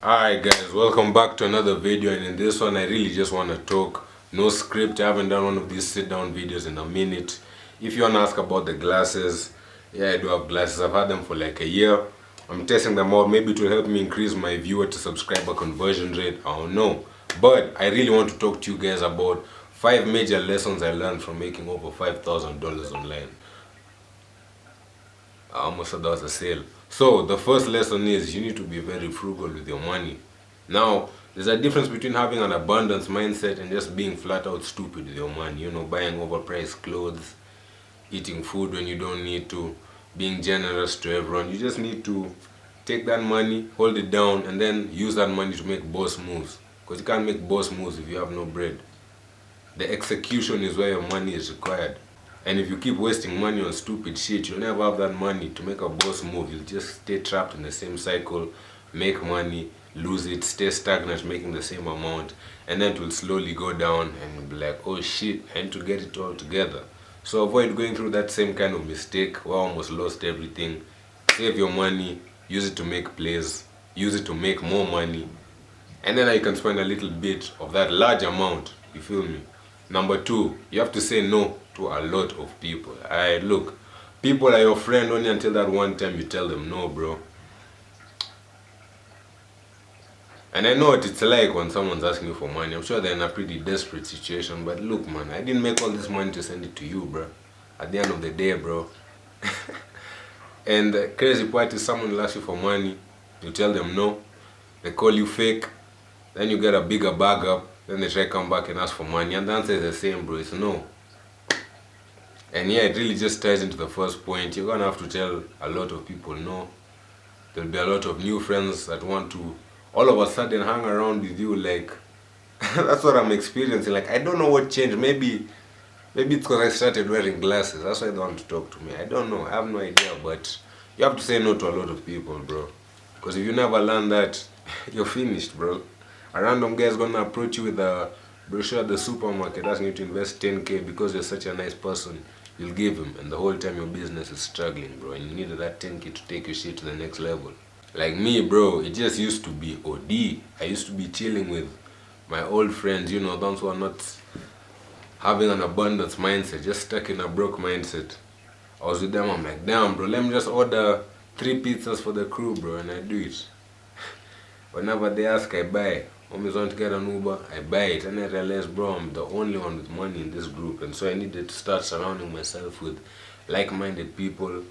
Alright guys, welcome back to another video, and in this one I really just want to talk. No script. I haven't done one of these sit down videos in a minute. If you want to ask about the glasses, yeah, I do have glasses. I've had them for like a year. I'm testing them out. Maybe it will help me increase my viewer to subscriber conversion rate. I don't know. But I really want to talk to you guys about 5 major lessons I learned from making over $5,000 online. I almost said that was a sale. So the first lesson is you need to be very frugal with your money. Now, there's a difference between having an abundance mindset and just being flat out stupid with your money. You know, buying overpriced clothes, eating food when you don't need to, being generous to everyone. You just need to take that money, hold it down, and then use that money to make boss moves. Because you can't make boss moves if you have no bread. The execution is where your money is required. And if you keep wasting money on stupid shit, you'll never have that money to make a boss move. You'll just stay trapped in the same cycle, make money, lose it, stay stagnant, making the same amount, and then it will slowly go down and you'll be like, oh shit, I need to get it all together. So avoid going through that same kind of mistake where I almost lost everything. Save your money, use it to make plays, use it to make more money, and then you can spend a little bit of that large amount, you feel me? Number 2, you have to say no to a lot of people. Alright, look, people are your friend only until that one time you tell them no, bro. And I know what it's like when someone's asking you for money. I'm sure they're in a pretty desperate situation, but look, man, I didn't make all this money to send it to you, bro. At the end of the day, bro. And the crazy part is someone will ask you for money, you tell them no, they call you fake, then you get a bigger bag up, then they try to come back and ask for money, and the answer is the same, bro. It's no. And yeah, it really just ties into the first point. You're gonna have to tell a lot of people no. There'll be a lot of new friends that want to all of a sudden hang around with you, like that's what I'm experiencing. Like, I don't know what changed. Maybe it's because I started wearing glasses. That's why they want to talk to me. I don't know. I have no idea. But you have to say no to a lot of people, bro. Because if you never learn that, you're finished, bro. A random guy is gonna approach you with a brochure at the supermarket asking you to invest 10k because you're such a nice person. You'll give him, and the whole time your business is struggling, bro. And you needed that 10k to take your shit to the next level. Like me, bro, it just used to be OD. I used to be chilling with my old friends, you know, those who are not having an abundance mindset, just stuck in a broke mindset. I was with them, I'm like, damn, bro, let me just order 3 pizzas for the crew, bro, and I do it. Whenever they ask, I buy. Homies want to get an Uber, I buy it. And I realized, bro, I'm the only one with money in this group. And so I needed to start surrounding myself with like-minded people,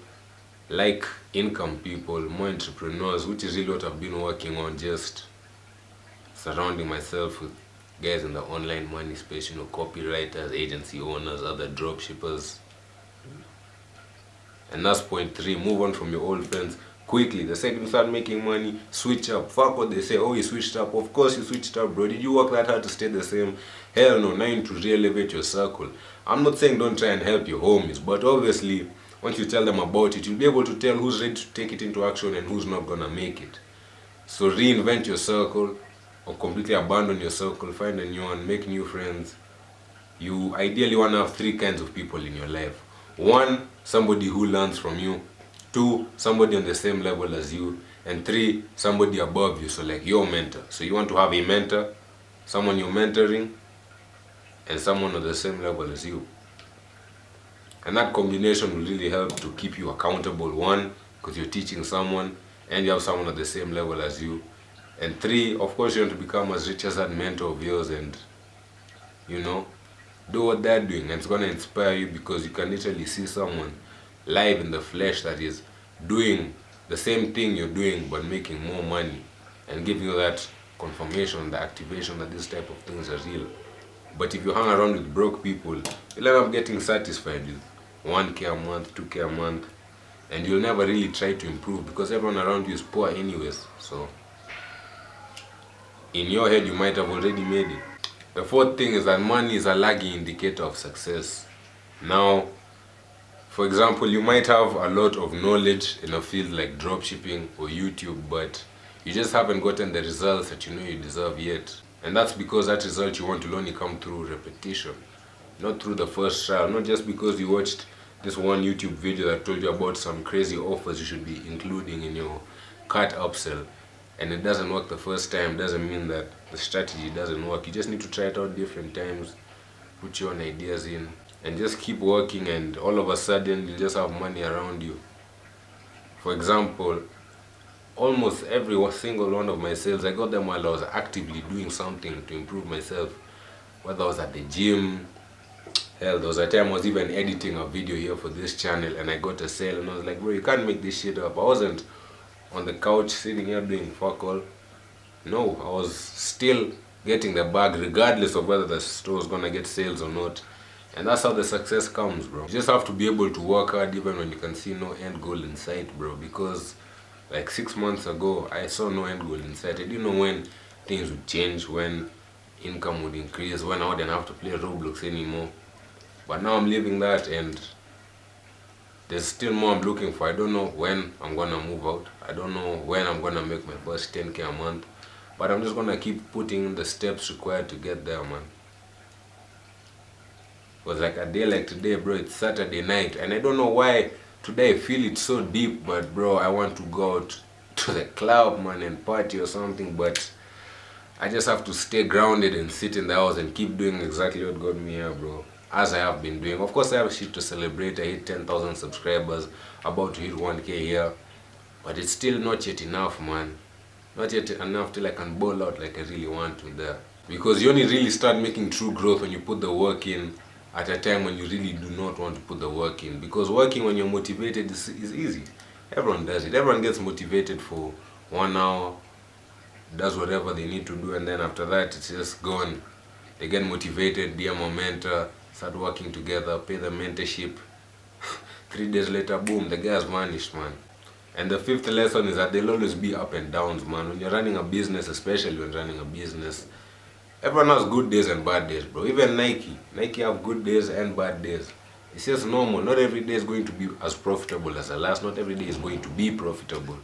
like income people, more entrepreneurs, which is really what I've been working on, just surrounding myself with guys in the online money space, you know, copywriters, agency owners, other drop shippers. And that's point 3, move on from your old friends quickly. The second you start making money, switch up. Fuck what they say, oh, you switched up. Of course you switched up, bro. Did you work that hard to stay the same? Hell no. Now you need to re-elevate your circle. I'm not saying don't try and help your homies, but obviously once you tell them about it, you'll be able to tell who's ready to take it into action and who's not gonna make it. So reinvent your circle, or completely abandon your circle, find a new one, make new friends. You ideally want to have 3 kinds of people in your life. 1, somebody who learns from you. 2, somebody on the same level as you. And 3, somebody above you, so like your mentor. So you want to have a mentor, someone you're mentoring, and someone on the same level as you. And that combination will really help to keep you accountable. 1, because you're teaching someone, and you have someone at the same level as you. And 3, of course, you want to become as rich as that mentor of yours and, you know, do what they're doing. And it's going to inspire you because you can literally see someone live in the flesh that is doing the same thing you're doing but making more money, and giving you that confirmation, the activation that this type of things are real. But if you hang around with broke people, you'll end up getting satisfied with 1k a month, 2k a month, and you'll never really try to improve because everyone around you is poor anyways. So in your head you might have already made it. The 4th thing is that money is a lagging indicator of success. Now, for example, you might have a lot of knowledge in a field like dropshipping or YouTube, but you just haven't gotten the results that you know you deserve yet. And that's because that result you want will only come through repetition, not through the first trial. Not just because you watched this one YouTube video that told you about some crazy offers you should be including in your cart upsell. and it doesn't work the first time doesn't mean that the strategy doesn't work. You just need to try it out different times, put your own ideas in, and just keep working, and all of a sudden you just have money around you. For example, almost every single one of my sales, I got them while I was actively doing something to improve myself. Whether I was at the gym, hell, there was a time I was even editing a video here for this channel and I got a sale and I was like, bro, you can't make this shit up. I wasn't on the couch sitting here doing fuck all. No, I was still getting the bag regardless of whether the store is gonna get sales or not. And that's how the success comes, bro. You just have to be able to work hard even when you can see no end goal in sight, bro. Because like 6 months ago, I saw no end goal in sight. I didn't know when things would change, when income would increase, when I wouldn't have to play Roblox anymore. But now I'm living that, and there's still more I'm looking for. I don't know when I'm gonna move out. I don't know when I'm gonna make my first 10K a month. But I'm just gonna keep putting in the steps required to get there, man. Because like a day like today, bro, it's Saturday night, and I don't know why today I feel it's so deep, but bro, I want to go out to the club, man, and party or something, but I just have to stay grounded and sit in the house and keep doing exactly what got me here, bro. As I have been doing. Of course, I have shit to celebrate. I hit 10,000 subscribers, about to hit 1K here, but it's still not yet enough, man. Not yet enough till I can ball out like I really want to there. Because you only really start making true growth when you put the work in at a time when you really do not want to put the work in. Because working when you're motivated is easy. Everyone does it. Everyone gets motivated for 1 hour, does whatever they need to do, and then after that it's just gone. They get motivated, be a mentor, start working together, pay the mentorship. 3 days later, boom, the guy's vanished, man. And the 5th lesson is that there'll always be up and downs, man. When you're running a business, especially when running a business, everyone has good days and bad days, bro. Even Nike have good days and bad days. It's just normal. Not every day is going to be as profitable as the last. Not every day is going to be profitable.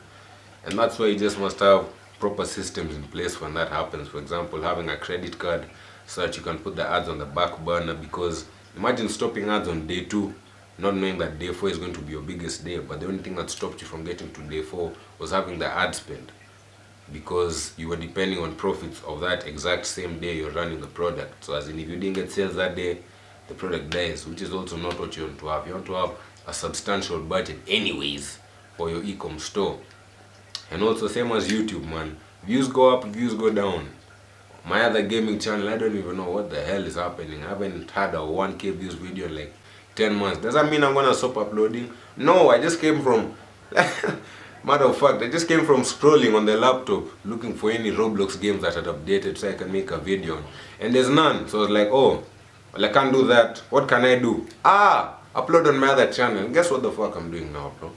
And that's why you just must have proper systems in place when that happens. For example, having a credit card so that you can put the ads on the back burner, because imagine stopping ads on day 2, not knowing that day 4 is going to be your biggest day, but the only thing that stopped you from getting to day 4 was having the ad spend, because you were depending on profits of that exact same day you're running the product. So as in, if you didn't get sales that day, the product dies, which is also not what you want to have. You want to have a substantial budget anyways for your e-com store. And also same as YouTube, man. Views go up, views go down. My other gaming channel, I don't even know what the hell is happening. I haven't had a 1K views video in like 10 months. Does that mean I'm gonna stop uploading? No, I just came from matter of fact, I just came from scrolling on the laptop looking for any Roblox games that had updated so I can make a video on. And there's none. So I was like, oh, well, I can't do that. What can I do? Upload on my other channel. And guess what the fuck I'm doing now, bro?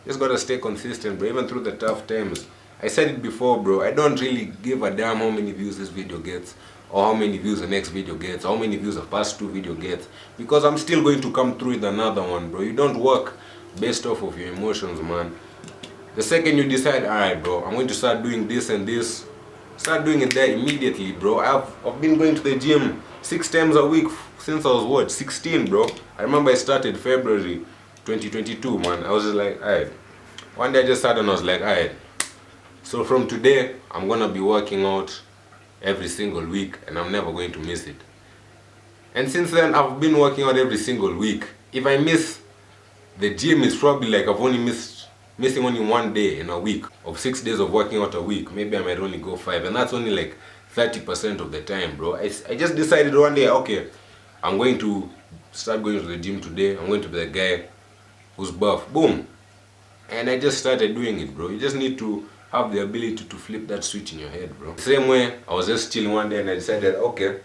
Just gotta stay consistent, bro, even through the tough times. I said it before, bro, I don't really give a damn how many views this video gets, or how many views the next video gets, or how many views the past 2 video gets, because I'm still going to come through with another one, bro. You don't work based off of your emotions, man. The second you decide, alright, bro, I'm going to start doing this and this, start doing it there immediately, bro. I've been going to the gym 6 times a week since I was, what, 16, bro. I remember I started February 2022, man. I was just like, alright. One day I just sat and I was like, alright. So from today, I'm gonna be working out every single week, and I'm never going to miss it. And since then, I've been working out every single week. If I miss the gym, it's probably like I've only missing only 1 day in a week. Of 6 days of working out a week, maybe I might only go 5, and that's only like 30% of the time, bro. I just decided one day, okay, I'm going to start going to the gym today. I'm going to be the guy who's buff. Boom. And I just started doing it, bro. You just need to have the ability to flip that switch in your head, bro. Same way, I was just chilling one day and I decided, okay,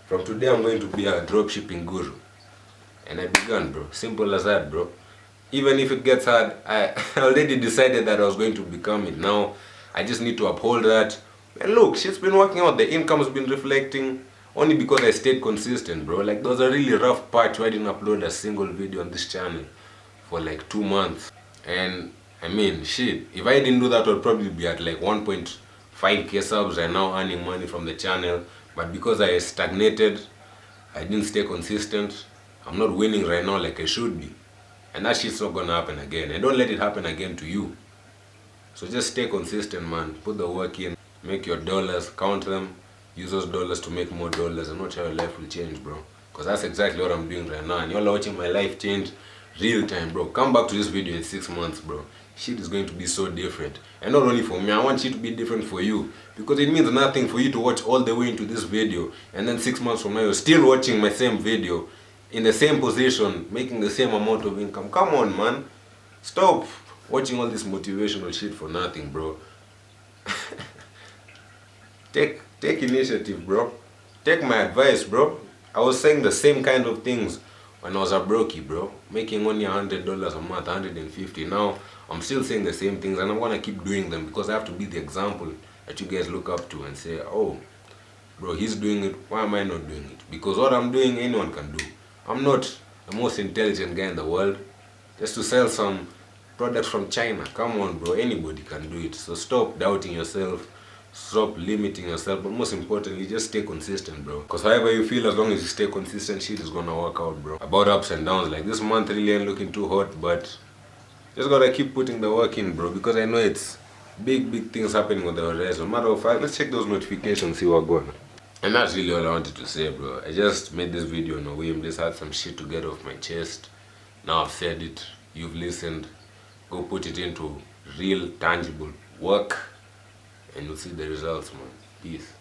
from today I'm going to be a dropshipping guru. And I began, bro. Simple as that, bro. Even if it gets hard, I already decided that I was going to become it. Now, I just need to uphold that. And look, shit's been working out. The income's been reflecting only because I stayed consistent, bro. Like, there was a really rough patch where I didn't upload a single video on this channel for like 2 months. And I mean, shit, if I didn't do that, I'd probably be at like 1.5k subs right now, earning money from the channel. But because I stagnated, I didn't stay consistent, I'm not winning right now like I should be. And that shit's not gonna happen again. And don't let it happen again to you. So just stay consistent, man. Put the work in. Make your dollars, count them. Use those dollars to make more dollars, and watch how your life will change, bro. Because that's exactly what I'm doing right now. And y'all are watching my life change real time, bro. Come back to this video in 6 months, bro. Shit is going to be so different. And not only for me, I want shit to be different for you. Because it means nothing for you to watch all the way into this video, and then 6 months from now, you're still watching my same video, in the same position, making the same amount of income. Come on, man. Stop watching all this motivational shit for nothing, bro. Take initiative, bro. Take my advice, bro. I was saying the same kind of things when I was a brokey, bro. Making only $100 a month, 150. Now I'm still saying the same things, and I'm gonna keep doing them because I have to be the example that you guys look up to and say, oh, bro, he's doing it. Why am I not doing it? Because what I'm doing, anyone can do. I'm not the most intelligent guy in the world. Just to sell some products from China. Come on, bro. Anybody can do it. So stop doubting yourself. Stop limiting yourself. But most importantly, just stay consistent, bro. Because however you feel, as long as you stay consistent, shit is gonna work out, bro. About ups and downs. Like this month really ain't looking too hot, but just gotta keep putting the work in, bro. Because I know it's big things happening on the horizon. Matter of fact, let's check those notifications, see what's going on. And that's really all I wanted to say, bro. I just made this video on a whim. Just had some shit to get off my chest. Now I've said it. You've listened. Go put it into real, tangible work, and you'll see the results, man. Peace.